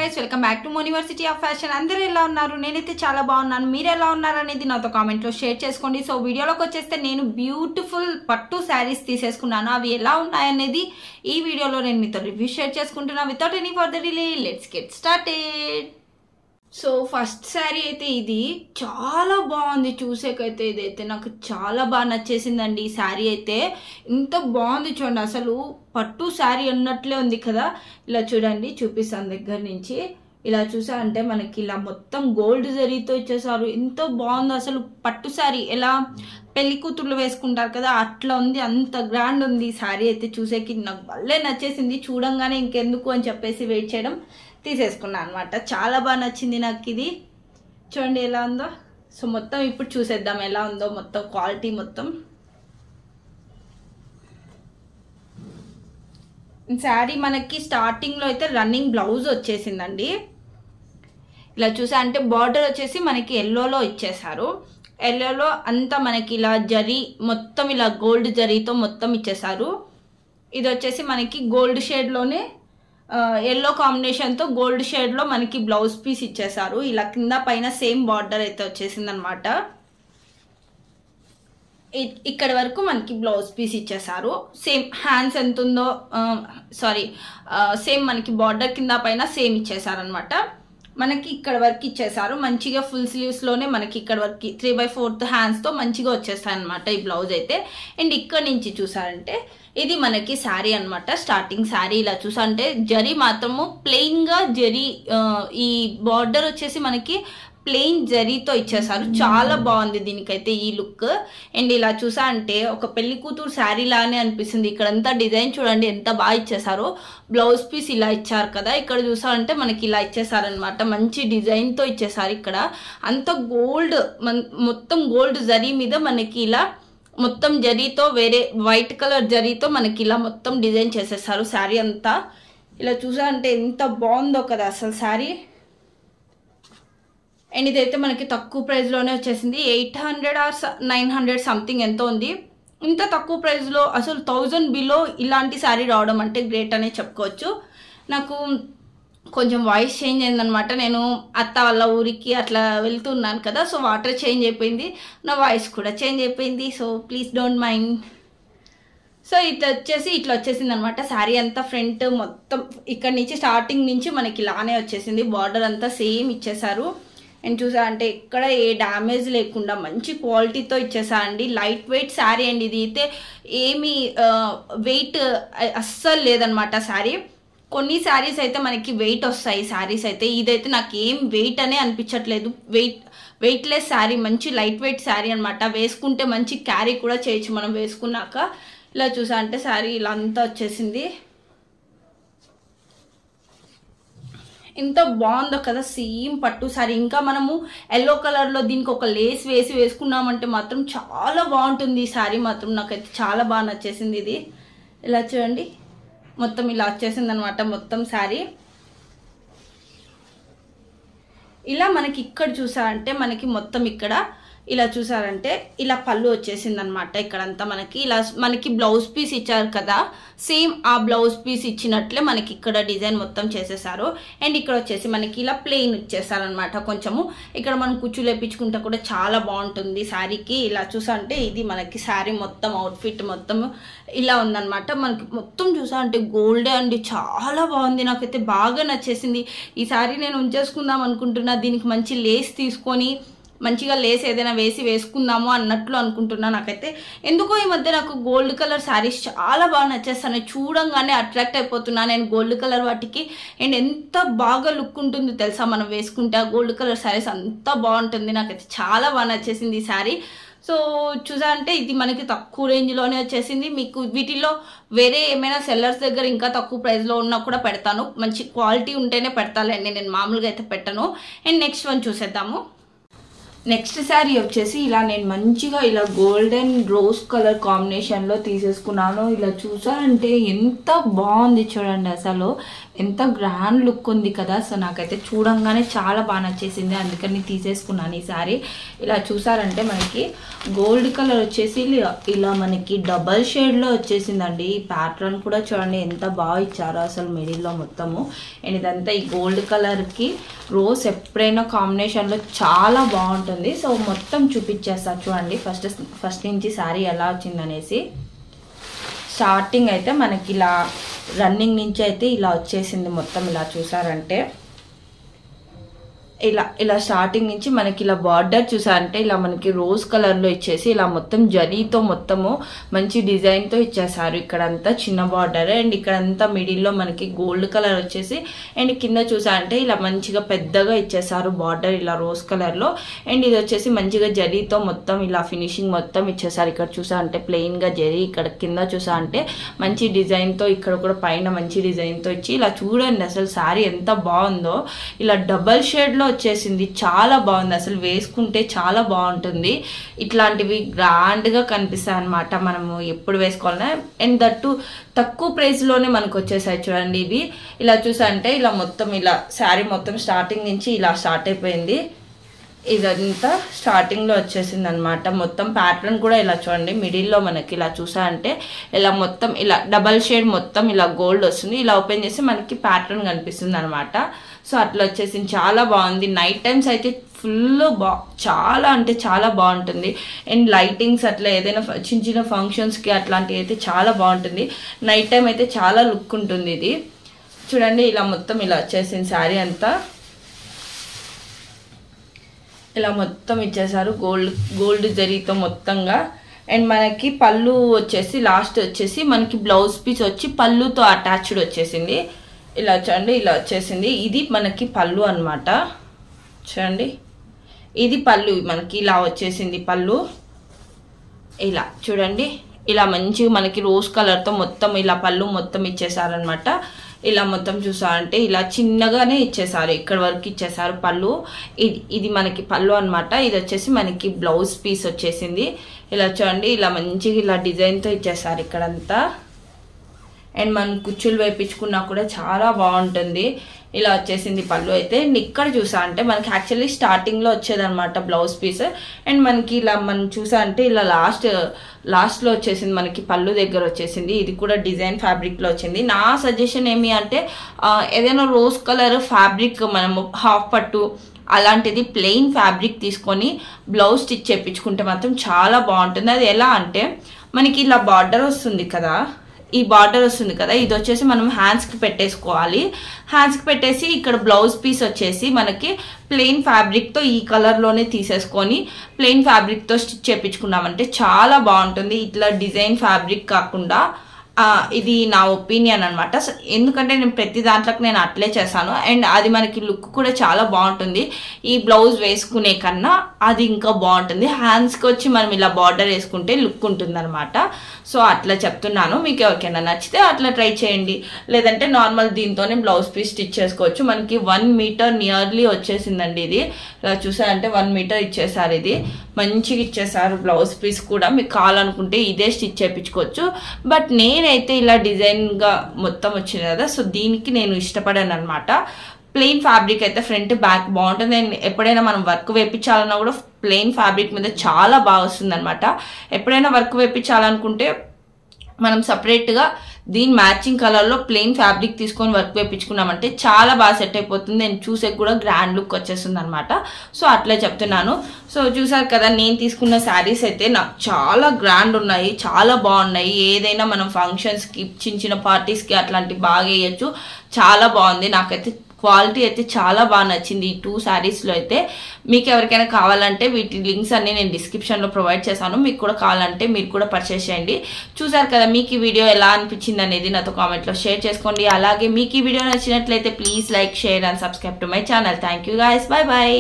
guys, welcome back to University of Fashion. అందరూ ఎలా ఉన్నారు? నేనైతే చాలా బాగున్నాను. మీరు ఎలా ఉన్నారు అనేది నాతో కామెంట్ లో షేర్ చేసుకోండి. సో వీడియోలోకి వచ్చేస్తే నేను బ్యూటిఫుల్ పట్టు శారీస్ తీసేసుకున్నాను. అవి ఎలా ఉన్నాయి అనేది ఈ వీడియోలో నేను మీతో రివ్యూ షేర్ చేసుకుంటున్నా. Without any further delay let's get started. So first sari అయితే ఇది చాలా బాగుంది. చూసేకైతే ఇదైతే నాకు చాలా బాగా నచ్చేసిందండి. ఈ శారీ అయితే ఇంత బాగుంది చూడండి, అసలు పట్టు శారీ అన్నట్లే ఉంది కదా. ఇలా చూడండి, చూపిస్తాను దగ్గర నుంచి. ఇలా చూసా అంటే మనకి ఇలా మొత్తం గోల్డ్ జరీతో ఇచ్చేసారు. ఎంత బాగుంది అసలు. పట్టు శారీ ఎలా పెళ్లి కూతుర్లు వేసుకుంటారు కదా అట్లా ఉంది, అంత గ్రాండ్ ఉంది ఈ శారీ అయితే. చూసేకి నాకు భలే నచ్చేసింది. చూడంగానే ఇంకెందుకు అని చెప్పేసి వెయిట్ చేయడం తీసేసుకున్నాను అనమాట. చాలా బాగా నచ్చింది నాకు ఇది. చూడండి ఎలా ఉందో. సో మొత్తం ఇప్పుడు చూసేద్దాం ఎలా ఉందో మొత్తం క్వాలిటీ మొత్తం. శారీ మనకి స్టార్టింగ్లో అయితే రన్నింగ్ బ్లౌజ్ వచ్చేసిందండి. ఇలా చూసా అంటే బార్డర్ వచ్చేసి మనకి ఎల్లోలో ఇచ్చేసారు. ఎల్లోలో అంతా మనకి ఇలా జరీ మొత్తం ఇలా గోల్డ్ జరీతో మొత్తం ఇచ్చేసారు. ఇది వచ్చేసి మనకి గోల్డ్ షేడ్లోనే ఎల్లో కాంబినేషన్తో గోల్డ్ షేడ్లో మనకి బ్లౌజ్ పీస్ ఇచ్చేసారు. ఇలా కింద పైన సేమ్ బార్డర్ అయితే వచ్చేసింది అనమాట. ఇక్కడ వరకు మనకి బ్లౌజ్ పీస్ ఇచ్చేసారు. సేమ్ హ్యాండ్స్ ఎంత ఉందో సేమ్ మనకి బార్డర్ కింద పైన సేమ్ ఇచ్చేసారు అనమాట. మనకి ఇక్కడ వరకు ఇచ్చేసారు మంచిగా. ఫుల్ స్లీవ్స్లోనే మనకి ఇక్కడ వరకు 3/4 హ్యాండ్స్తో మంచిగా వచ్చేస్తాయి అనమాట ఈ బ్లౌజ్ అయితే. అండ్ ఇక్కడ నుంచి చూసారంటే ఇది మనకి శారీ అనమాట. స్టార్టింగ్ శారీ ఇలా చూసా అంటే జరీ మాత్రము ప్లెయిన్గా జరీ, ఈ బార్డర్ వచ్చేసి మనకి ప్లెయిన్ జరీతో ఇచ్చేసారు. చాలా బాగుంది దీనికైతే ఈ లుక్. అండ్ ఇలా చూసా అంటే ఒక పెళ్లి కూతురు శారీ లానే అనిపిస్తుంది. ఇక్కడంతా డిజైన్ చూడండి ఎంత బాగా ఇచ్చేసారో. బ్లౌజ్ పీస్ ఇలా ఇచ్చారు కదా, ఇక్కడ చూసా అంటే మనకి ఇలా ఇచ్చేసారనమాట. మంచి డిజైన్తో ఇచ్చేసారు. ఇక్కడ అంత గోల్డ్ మొత్తం గోల్డ్ జరీ మీద మనకి ఇలా మొత్తం జరీతో వేరే వైట్ కలర్ జరీతో మనకి ఇలా మొత్తం డిజైన్ చేసేసారు శారీ అంతా. ఇలా చూసా అంటే ఎంత బాగుందో కదా అసలు శారీ. అండ్ ఇదైతే మనకి తక్కువ ప్రైస్లోనే వచ్చేసింది. 800 or 900 సంథింగ్ ఎంతో ఉంది. ఇంత తక్కువ ప్రైస్లో అసలు 1000 బిలో ఇలాంటి శారీ రావడం అంటే గ్రేట్ అనే చెప్పుకోవచ్చు. నాకు కొంచెం వాయిస్ చేంజ్ అయిందనమాట. నేను అత్త వాళ్ళ ఊరికి అట్లా వెళ్తున్నాను కదా, సో వాటర్ చేంజ్ అయిపోయింది, నా వాయిస్ కూడా చేంజ్ అయిపోయింది. So please don't mind. So ఇట్లా వచ్చేసింది అనమాట శారీ అంతా. ఫ్రంట్ మొత్తం ఇక్కడ నుంచి స్టార్టింగ్ నుంచి మనకి ఇలానే వచ్చేసింది. బార్డర్ అంతా సేమ్ ఇచ్చేసారు. అండ్ చూసా అంటే ఎక్కడ ఏ డ్యామేజ్ లేకుండా మంచి క్వాలిటీతో ఇచ్చేసా అండి. లైట్ వెయిట్ శారీ అండి. ఇది అయితే ఏమి వెయిట్ అస్సలు లేదనమాట శారీ. కొన్ని శారీస్ అయితే మనకి వెయిట్ వస్తాయి శారీస్ అయితే, ఇదైతే నాకు ఏం వెయిట్ అనే అనిపించట్లేదు. వెయిట్లెస్ శారీ, మంచి లైట్ వెయిట్ శారీ అనమాట. వేసుకుంటే మంచి క్యారీ కూడా చేయొచ్చు మనం వేసుకున్నాక. ఇలా చూసా అంటే శారీ ఇలా అంతా వచ్చేసింది. ఎంత బాగుందో కదా సేమ్ పట్టు శారీ. ఇంకా మనము ఎల్లో కలర్లో దీనికి ఒక లేస్ వేసుకున్నామంటే మాత్రం చాలా బాగుంటుంది ఈ శారీ మాత్రం. నాకైతే చాలా బాగా నచ్చేసింది ఇది. ఇలా చూడండి మొత్తం ఇలా వచ్చేసింది అనమాట మొత్తం శారీ. ఇలా మనకి ఇక్కడ చూసారంటే మనకి మొత్తం ఇక్కడ ఇలా చూసారంటే ఇలా పళ్ళు వచ్చేసింది అనమాట. ఇక్కడంతా మనకి బ్లౌజ్ పీస్ ఇచ్చారు కదా, సేమ్ ఆ బ్లౌజ్ పీస్ ఇచ్చినట్లే మనకి ఇక్కడ డిజైన్ మొత్తం చేసేసారు. అండ్ ఇక్కడ వచ్చేసి మనకి ఇలా ప్లెయిన్ ఇచ్చేసారనమాట. కొంచెము ఇక్కడ మనం కుచ్చులు వేపించుకుంటే కూడా చాలా బాగుంటుంది శారీకి. ఇలా చూసా అంటే ఇది మనకి శారీ మొత్తం అవుట్ఫిట్ మొత్తం ఇలా ఉందన్నమాట. మనకి మొత్తం చూసా అంటే గోల్డే అండి. చాలా బాగుంది, నాకైతే బాగా నచ్చేసింది ఈ శారీ. నేను ఉంచేసుకుందాం అనుకుంటున్నా. దీనికి మంచి లేస్ తీసుకొని మంచిగా లేస్ ఏదైనా వేసుకుందాము అన్నట్లు అనుకుంటున్నా. నాకైతే ఎందుకో ఈ మధ్య నాకు గోల్డ్ కలర్ శారీస్ చాలా బాగా నచ్చేస్తాను. చూడంగానే అట్రాక్ట్ అయిపోతున్నా నేను గోల్డ్ కలర్ వాటికి. అండ్ ఎంత బాగా లుక్ ఉంటుంది తెలుసా మనం వేసుకుంటే. ఆ గోల్డ్ కలర్ శారీస్ అంతా బాగుంటుంది. నాకైతే చాలా బాగా నచ్చేసింది ఈ శారీ. సో చూసా అంటే ఇది మనకి తక్కువ రేంజ్లోనే వచ్చేసింది. మీకు వీటిలో వేరే ఏమైనా సెల్లర్స్ దగ్గర ఇంకా తక్కువ ప్రైస్లో ఉన్నా కూడా పెడతాను. మంచి క్వాలిటీ ఉంటేనే పెడతానండి, నేను మామూలుగా అయితే పెట్టను. అండ్ నెక్స్ట్ వన్ చూసేద్దాము. నెక్స్ట్ శారీ వచ్చేసి ఇలా నేను మంచిగా ఇలా గోల్డెన్ రోజ్ కలర్ కాంబినేషన్లో తీసేసుకున్నాను. ఇలా చూసారంటే ఎంత బాగుంది చూడండి, అసలు ఎంత గ్రాండ్ లుక్ ఉంది కదా. సో నాకైతే చూడంగానే చాలా బాగా నచ్చేసింది, అందుకని తీసేసుకున్నాను ఈ శారీ. ఇలా చూసారంటే మనకి గోల్డ్ కలర్ వచ్చేసి ఇలా మనకి డబల్ షేడ్లో వచ్చేసిందండి. ఈ ప్యాటర్న్ కూడా చూడండి ఎంత బాగా ఇచ్చారో అసలు మిడిల్లో మొత్తము. అండ్ ఇదంతా ఈ గోల్డ్ కలర్కి రోజ్ ఎప్పుడైనా కాంబినేషన్లో చాలా బాగుంటుంది. సో మొత్తం చూపించేస్తా చూడండి ఫస్ట్ నుంచి శారీ ఎలా వచ్చిందనేసి. స్టార్టింగ్ అయితే మనకి ఇలా రన్నింగ్ నుంచి అయితే ఇలా వచ్చేసింది మొత్తం. ఇలా చూసారంటే ఇలా స్టార్టింగ్ నుంచి మనకి ఇలా బార్డర్ చూసారంటే ఇలా మనకి రోజ్ కలర్లో ఇచ్చేసి ఇలా మొత్తం జరీతో మొత్తము మంచి డిజైన్తో ఇచ్చేసారు. ఇక్కడంతా చిన్న బార్డర్ అండ్ ఇక్కడంతా మిడిల్లో మనకి గోల్డ్ కలర్ వచ్చేసి అండ్ కింద చూసారంటే ఇలా మంచిగా పెద్దగా ఇచ్చేసారు బార్డర్ ఇలా రోజ్ కలర్లో. అండ్ ఇది వచ్చేసి మంచిగా జరీతో మొత్తం ఇలా ఫినిషింగ్ మొత్తం ఇచ్చేసారు. ఇక్కడ చూసారంటే ప్లెయిన్గా జరీ, ఇక్కడ కింద చూసారంటే మంచి డిజైన్తో, ఇక్కడ కూడా పైన మంచి డిజైన్తో ఇచ్చి ఇలా చూడండి అసలు శారీ ఎంత బాగుందో. ఇలా డబల్ షేడ్లో వచ్చేసింది, చాలా బాగుంది అసలు, వేసుకుంటే చాలా బాగుంటుంది. ఇట్లాంటివి గ్రాండ్గా కనిపిస్తాయి అనమాట మనము ఎప్పుడు వేసుకోవాలన్నా. అండ్ దట్టు తక్కువ ప్రైస్లోనే మనకు వచ్చేసాయి చూడండి ఇవి. ఇలా చూసారంటే ఇలా మొత్తం ఇలా శారీ మొత్తం స్టార్టింగ్ నుంచి ఇలా స్టార్ట్ అయిపోయింది. ఇదంతా స్టార్టింగ్లో వచ్చేసింది అనమాట. మొత్తం ప్యాటర్న్ కూడా ఇలా చూడండి మిడిల్లో మనకి ఇలా చూసారంటే ఇలా మొత్తం ఇలా డబల్ షేడ్ మొత్తం ఇలా గోల్డ్ వస్తుంది. ఇలా ఓపెన్ చేసి మనకి ప్యాటర్న్ కనిపిస్తుంది అనమాట. సో అట్లా వచ్చేసింది, చాలా బాగుంది. నైట్ టైమ్స్ అయితే ఫుల్ చాలా అంటే చాలా బాగుంటుంది. అండ్ లైటింగ్స్ అట్లా ఏదైనా చిన్న చిన్న ఫంక్షన్స్కి అట్లాంటివి అయితే చాలా బాగుంటుంది. నైట్ టైం అయితే చాలా లుక్ ఉంటుంది ఇది. చూడండి ఇలా మొత్తం ఇలా వచ్చేసింది శారీ అంతా. ఇలా మొత్తం ఇచ్చేసారు గోల్డ్ జరీతో మొత్తంగా. అండ్ మనకి పళ్ళు వచ్చేసి లాస్ట్ వచ్చేసి మనకి బ్లౌజ్ పీస్ వచ్చి పళ్ళుతో అటాచ్డ్ వచ్చేసింది. ఇలా చూడండి ఇలా వచ్చేసింది. ఇది మనకి పళ్ళు అనమాట. చూడండి ఇది పళ్ళు మనకి ఇలా వచ్చేసింది పళ్ళు. ఇలా చూడండి ఇలా మంచిగా మనకి రోజ్ కలర్తో మొత్తం ఇలా పళ్ళు మొత్తం ఇచ్చేసారనమాట. ఇలా మొత్తం చూసారంటే ఇలా చిన్నగానే ఇచ్చేసారు, ఇక్కడ వరకు ఇచ్చేసారు పళ్ళు. ఇది మనకి పళ్ళు అనమాట. ఇది వచ్చేసి మనకి బ్లౌజ్ పీస్ వచ్చేసింది. ఇలా చూడండి ఇలా మంచిగా ఇలా డిజైన్తో ఇచ్చేసారు ఇక్కడంతా. అండ్ మనం కుచ్చులు వేయించుకున్నా కూడా చాలా బాగుంటుంది. ఇలా వచ్చేసింది పళ్ళు అయితే. ఇక్కడ చూసా అంటే మనకి యాక్చువల్లీ స్టార్టింగ్లో వచ్చేదన్నమాట బ్లౌజ్ పీస్. అండ్ మనకి ఇలా మనం చూసా అంటే ఇలా లాస్ట్లో వచ్చేసింది మనకి పళ్ళు దగ్గర వచ్చేసింది. ఇది కూడా డిజైన్ ఫ్యాబ్రిక్లో వచ్చింది. నా సజెషన్ ఏమి అంటే ఏదైనా రోజ్ కలర్ ఫ్యాబ్రిక్ మనము హాఫ్ పట్టు అలాంటిది ప్లెయిన్ ఫ్యాబ్రిక్ తీసుకొని బ్లౌజ్ స్టిచ్ చేయించుకుంటే మాత్రం చాలా బాగుంటుంది. అది ఎలా అంటే మనకి ఇలా బార్డర్ వస్తుంది కదా, ఈ బార్డర్ వస్తుంది కదా, ఇది వచ్చేసి మనం హ్యాండ్స్కి పెట్టేసుకోవాలి. హ్యాండ్స్కి పెట్టేసి ఇక్కడ బ్లౌజ్ పీస్ వచ్చేసి మనకి ప్లెయిన్ ఫ్యాబ్రిక్తో ఈ కలర్లోనే తీసేసుకొని ప్లెయిన్ ఫ్యాబ్రిక్తో స్టిచ్ చేయించుకున్నామంటే చాలా బాగుంటుంది. ఇట్లా డిజైన్ ఫ్యాబ్రిక్ కాకుండా ఇది నా ఒపీనియన్ అనమాట. ఎందుకంటే నేను ప్రతి దాంట్లోకి నేను అట్లే చేశాను. అండ్ అది మనకి లుక్ కూడా చాలా బాగుంటుంది. ఈ బ్లౌజ్ వేసుకునే కన్నా అది ఇంకా బాగుంటుంది. హ్యాండ్స్కి వచ్చి మనం ఇలా బార్డర్ వేసుకుంటే లుక్ ఉంటుంది అనమాట. సో అట్లా చెప్తున్నాను. మీకు ఎవరికైనా నచ్చితే అట్లా ట్రై చేయండి. లేదంటే నార్మల్ దీంతోనే బ్లౌజ్ పీస్ స్టిచ్ చేసుకోవచ్చు. మనకి 1 మీటర్ నియర్లీ వచ్చేసిందండి ఇది. ఇలా చూసారంటే 1 మీటర్ ఇచ్చేసారు. ఇది మంచిగా ఇచ్చేసారు బ్లౌజ్ పీస్ కూడా. మీకు కావాలనుకుంటే ఇదే స్టిచ్ చేయించుకోవచ్చు. బట్ నేనైతే ఇలా డిజైన్గా మొత్తం వచ్చింది కదా, సో దీనికి నేను ఇష్టపడాను అనమాట. ప్లెయిన్ ఫ్యాబ్రిక్ అయితే ఫ్రంట్ బ్యాక్ బాగుంటుంది. నేను ఎప్పుడైనా మనం వర్క్ వేయించాలన్నా కూడా ప్లెయిన్ ఫ్యాబ్రిక్ మీద చాలా బాగా వస్తుంది అనమాట. ఎప్పుడైనా వర్క్ వేయించాలనుకుంటే మనం సపరేట్గా దీని మ్యాచింగ్ కలర్లో ప్లెయిన్ ఫ్యాబ్రిక్ తీసుకొని వర్క్ వేయించుకున్నామంటే చాలా బాగా సెట్ అయిపోతుంది. నేను చూసే కూడా గ్రాండ్ లుక్ వచ్చేస్తుంది అనమాట. సో అట్లా చెప్తున్నాను. సో చూసారు కదా, నేను తీసుకున్న శారీస్ అయితే నాకు చాలా గ్రాండ్ ఉన్నాయి, చాలా బాగున్నాయి. ఏదైనా మనం ఫంక్షన్స్కి చిన్న చిన్న పార్టీస్కి అట్లాంటివి బాగా వేయచ్చు. చాలా బాగుంది. నాకైతే క్వాలిటీ అయితే చాలా బాగా నచ్చింది ఈ 2 శారీస్లో అయితే. మీకు ఎవరికైనా కావాలంటే వీటి లింక్స్ అన్ని నేను డిస్క్రిప్షన్లో ప్రొవైడ్ చేశాను. మీకు కూడా కావాలంటే మీరు కూడా పర్చేస్ చేయండి. చూసారు కదా, మీకు ఈ వీడియో ఎలా అనిపించింది అనేది నాతో కామెంట్లో షేర్ చేసుకోండి. అలాగే మీకు ఈ వీడియో నచ్చినట్లయితే please like, share and subscribe to my channel. Thank you guys, bye bye.